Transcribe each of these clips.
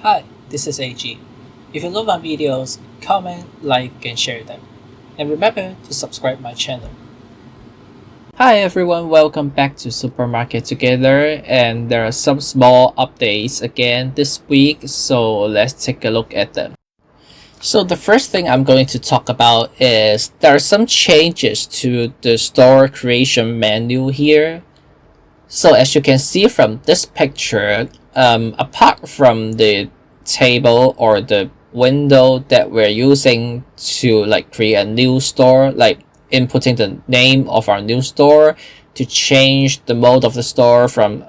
Hi, this is AG. If you love my videos, comment, like, and share them. And remember to subscribe my channel. Hi everyone, welcome back to Supermarket Together, and there are some small updates again this week, so let's take a look at them. So the first thing I'm going to talk about is there are some changes to the store creation menu here. So as you can see from this picture, apart from the table or the window that we're using to create a new store, like inputting the name of our new store to change the mode of the store from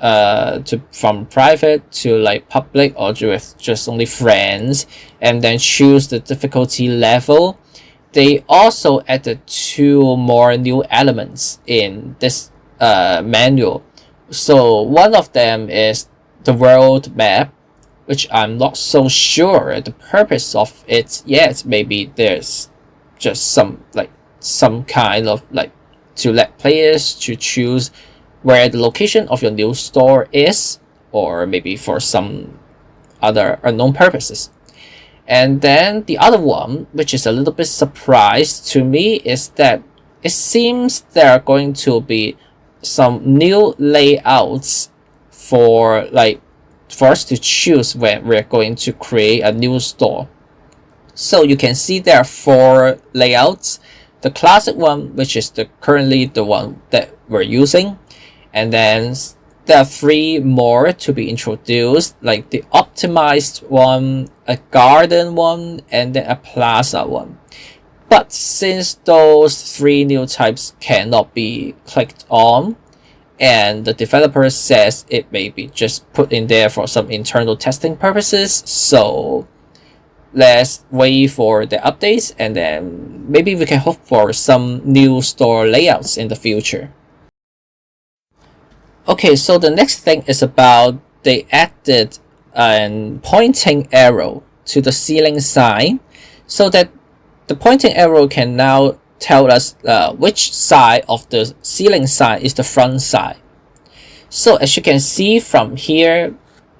private to public or with just only friends, and then choose the difficulty level. They also added two more new elements in this manual. So one of them is the world map, which I'm not so sure the purpose of it yet. Maybe there's just some kind of to let players to choose where the location of your new store is, or maybe for some other unknown purposes. And then the other one, which is a little bit surprise to me, is that it seems there are going to be some new layouts for us to choose when we're going to create a new store. So you can see there are four layouts. The classic one, which is currently the one that we're using, and then there are three more to be introduced, like the optimized one, a garden one, and then a plaza one. But since those three new types cannot be clicked on, and the developer says it may be just put in there for some internal testing purposes, so let's wait for the updates, and then maybe we can hope for some new store layouts in the future. Okay, so the next thing is about they added a pointing arrow to the ceiling sign, so that the pointing arrow can now tell us which side of the ceiling sign is the front side. So as you can see from here,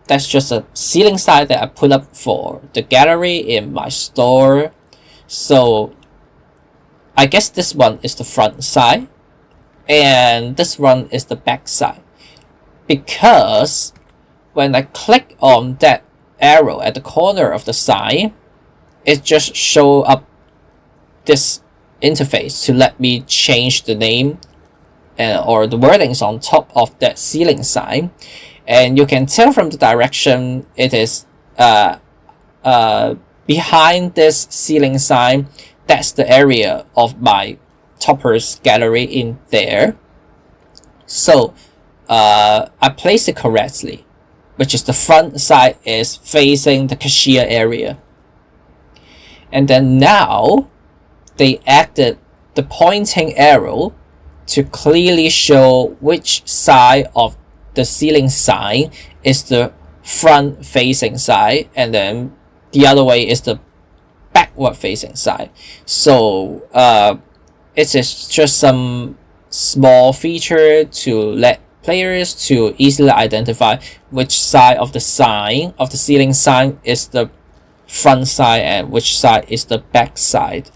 that's just a ceiling sign that I put up for the gallery in my store. So I guess this one is the front side, and this one is the back side, because when I click on that arrow at the corner of the sign, it just show up this interface to let me change the name or the wordings on top of that ceiling sign. And you can tell from the direction it is behind this ceiling sign. That's the area of my toppers gallery in there. So I placed it correctly, which is the front side is facing the cashier area. And then now they added the pointing arrow to clearly show which side of the ceiling sign is the front facing side, and then the other way is the backward facing side. So it is just some small feature to let players to easily identify which side of the sign of the ceiling sign is the front side and which side is the back side.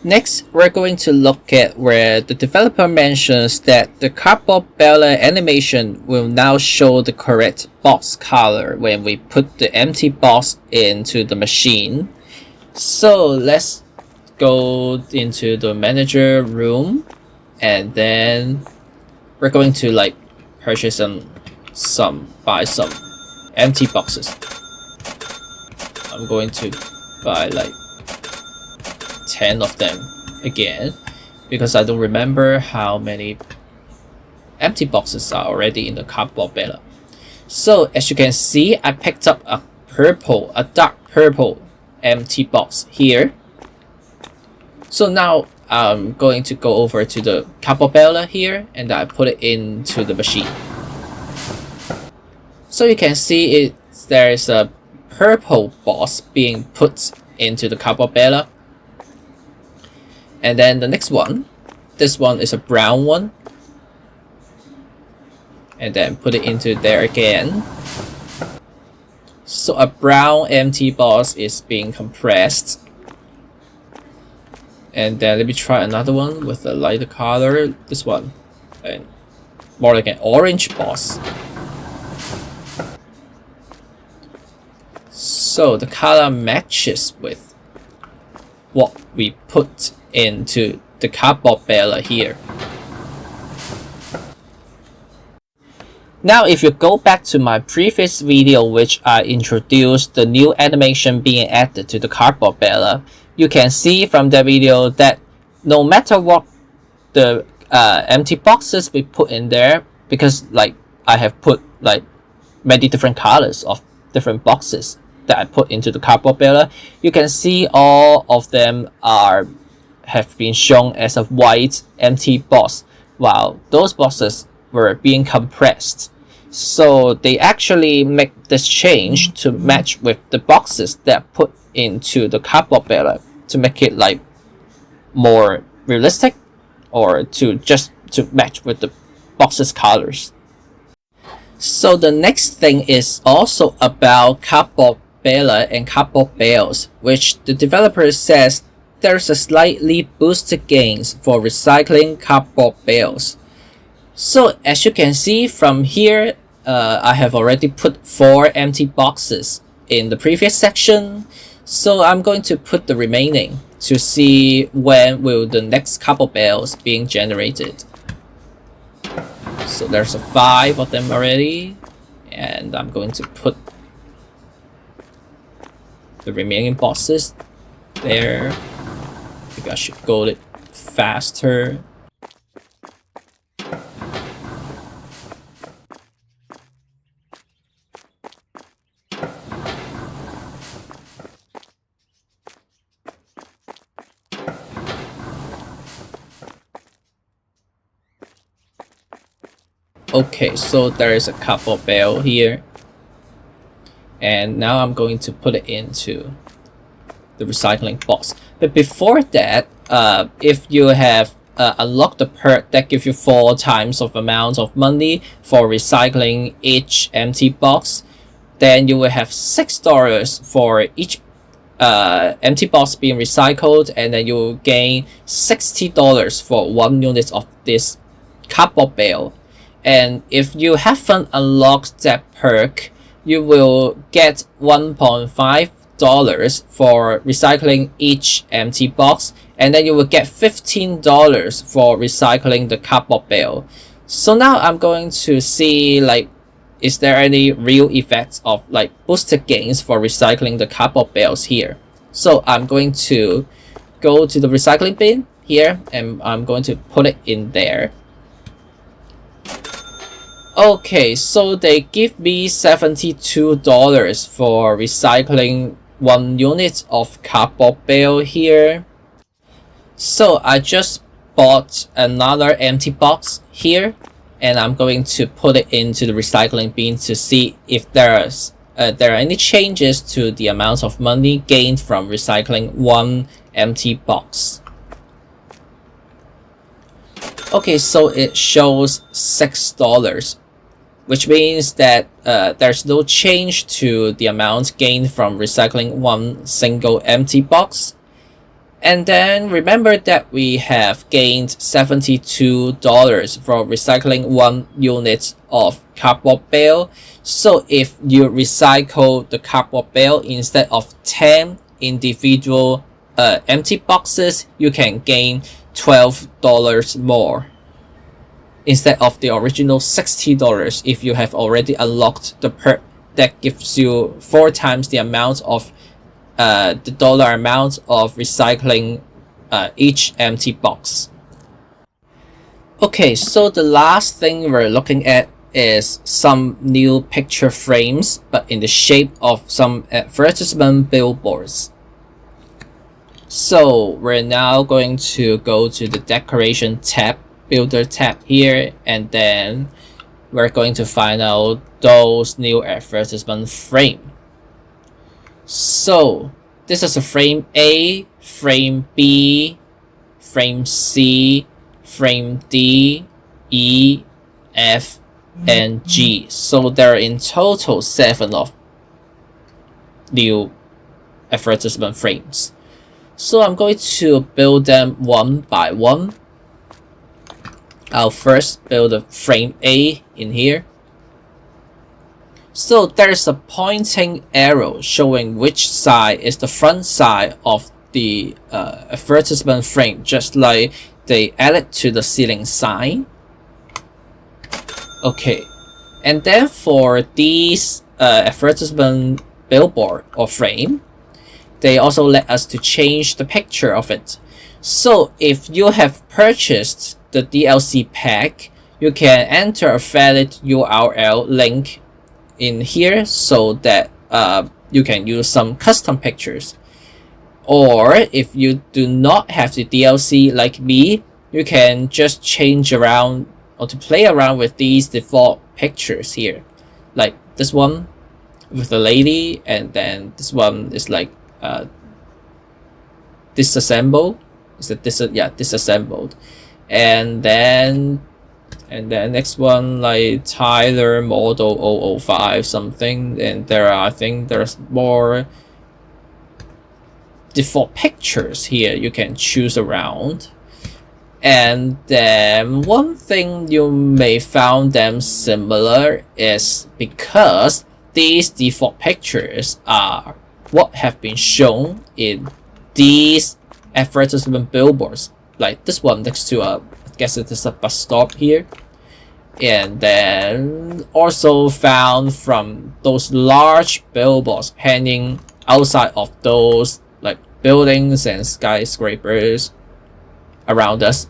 Next, we're going to look at where the developer mentions that the Cardboard Baler animation will now show the correct box color when we put the empty box into the machine. So let's go into the manager room, and then we're going to purchase buy some empty boxes. I'm going to buy 10 of them again, because I don't remember how many empty boxes are already in the Cardboard Baler. So as you can see, I picked up a dark purple empty box here. So now I'm going to go over to the Cardboard Baler here, and I put it into the machine. So you can see there is a purple box being put into the Cardboard Baler. And then the next one, this one is a brown one, and then put it into there again. So a brown empty box is being compressed. And then let me try another one with a lighter color. This one, and more like an orange box. So the color matches with what we put into the cardboard baler here. Now if you go back to my previous video which I introduced the new animation being added to the cardboard baler, you can see from the video that no matter what the empty boxes we put in there, because like I have put like many different colors of different boxes that I put into the cardboard baler, you can see all of them have been shown as a white empty box, while those boxes were being compressed. So they actually make this change to match with the boxes that put into the cardboard baler to make it like more realistic, or to match with the boxes colors. So the next thing is also about cardboard baler and cardboard bales, which the developer says there's a slightly boosted gains for recycling cardboard bales. So as you can see from here, I have already put 4 empty boxes in the previous section. So I'm going to put the remaining to see when will the next cardboard bales being generated. So there's 5 of them already, and I'm going to put the remaining boxes there. Maybe I should go a little faster. Okay, so there is a cardboard bale here, and now I'm going to put it into the recycling box. But before that, if you have unlocked the perk that gives you 4 times of amount of money for recycling each empty box, then you will have $6 for each empty box being recycled, and then you will gain $60 for 1 unit of this cardboard bale. And if you haven't unlocked that perk, you will get $1.5 for recycling each empty box, and then you will get $15 for recycling the cardboard bale. So now I'm going to see like, is there any real effects of like boosted gains for recycling the cardboard bales here. So I'm going to go to the recycling bin here, and I'm going to put it in there. Okay, so they give me $72 for recycling 1 unit of cardboard bale here. So I just bought another empty box here, and I'm going to put it into the recycling bin to see if there are any changes to the amount of money gained from recycling 1 empty box. Okay, so it shows $6, which means that there's no change to the amount gained from recycling 1 single empty box. And then remember that we have gained $72 for recycling 1 unit of cardboard bale. So if you recycle the cardboard bale instead of 10 individual empty boxes, you can gain $12 more instead of the original $60 if you have already unlocked the perk that gives you 4 times the amount of the dollar amount of recycling each empty box. Okay, so the last thing we're looking at is some new picture frames, but in the shape of some advertisement billboards. So we're now going to go to the decoration tab, builder tab here, and then we're going to find out those new advertisement frame. So this is a frame A, frame B, frame C, frame D, E, F, and G. So there are in total 7 of new advertisement frames. So I'm going to build them one by one. I'll first build a frame A in here. So there's a pointing arrow showing which side is the front side of the advertisement frame, just like they added to the ceiling sign. Okay, and then for these advertisement billboard or frame, they also let us to change the picture of it. So if you have purchased the DLC pack, you can enter a valid URL link in here so that you can use some custom pictures. Or if you do not have the DLC like me, you can just change around or to play around with these default pictures here, like this one with the lady, and then this one is like disassembled. Is it disassembled? And then next one like Tyler model 005 something, and there are, I think there's more default pictures here you can choose around. And then one thing you may found them similar is because these default pictures are what have been shown in these advertisement billboards, like this one next to I guess it is a bus stop here, and then also found from those large billboards hanging outside of those like buildings and skyscrapers around us.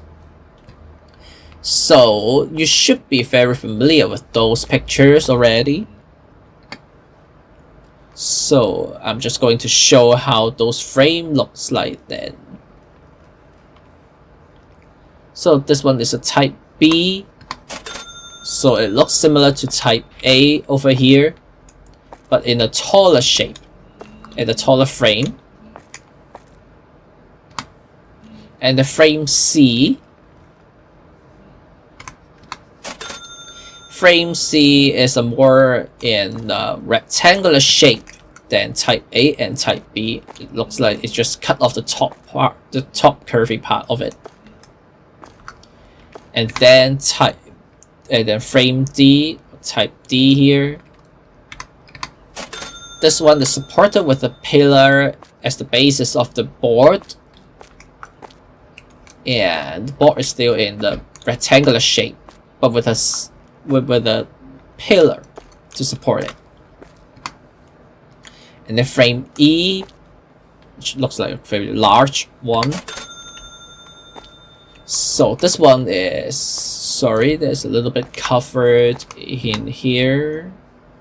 So you should be very familiar with those pictures already. So I'm just going to show how those frame looks like then. So this one is a type B. So it looks similar to type A over here, but in a taller shape, in a taller frame. And the frame C. Frame C is a more in rectangular shape than type A and type B. It looks like it just cut off the top part, the top curvy part of it. And then frame D, type D here. This one is supported with a pillar as the basis of the board. And the board is still in the rectangular shape, but with a pillar to support it. And then frame E, which looks like a very large one. So this one is, sorry, there's a little bit covered in here.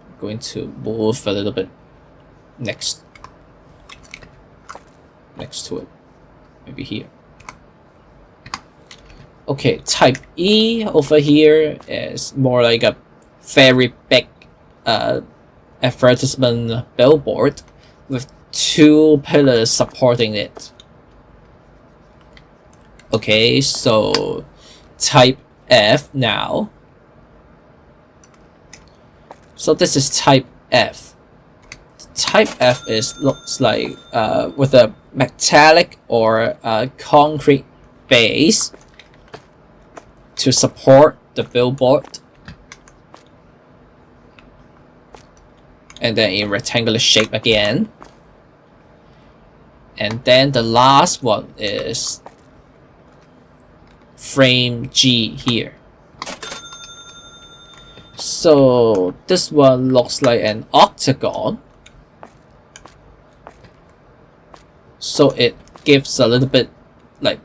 I'm going to move a little bit next to it, maybe here. Okay, type E over here is more like a very big advertisement billboard with two pillars supporting it. Okay, so type F now. So this is type F. Type F looks like with a metallic or concrete base to support the billboard, and then in rectangular shape again. And then the last one is frame G here. So this one looks like an octagon, so it gives a little bit like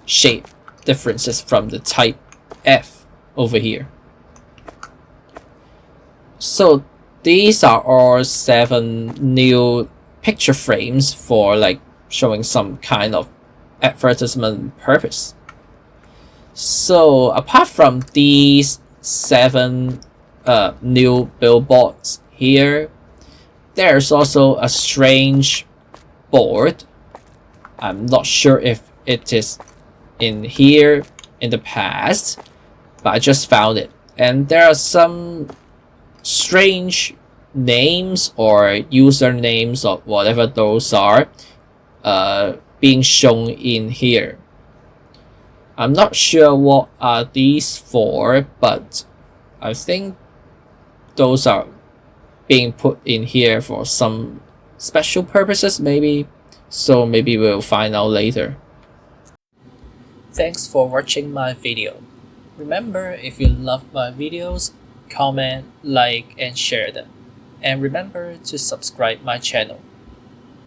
shape differences from the type F over here. So these are all 7 new picture frames for like showing some kind of advertisement purpose. So apart from these 7 new billboards here, there's also a strange board. I'm not sure if it is in here in the past, but I just found it, and there are some strange names or usernames or whatever those are being shown in here. I'm not sure what are these for, but I think those are being put in here for some special purposes maybe, so maybe we'll find out later. Thanks for watching my video. Remember, if you love my videos, comment, like, and share them. And remember to subscribe my channel.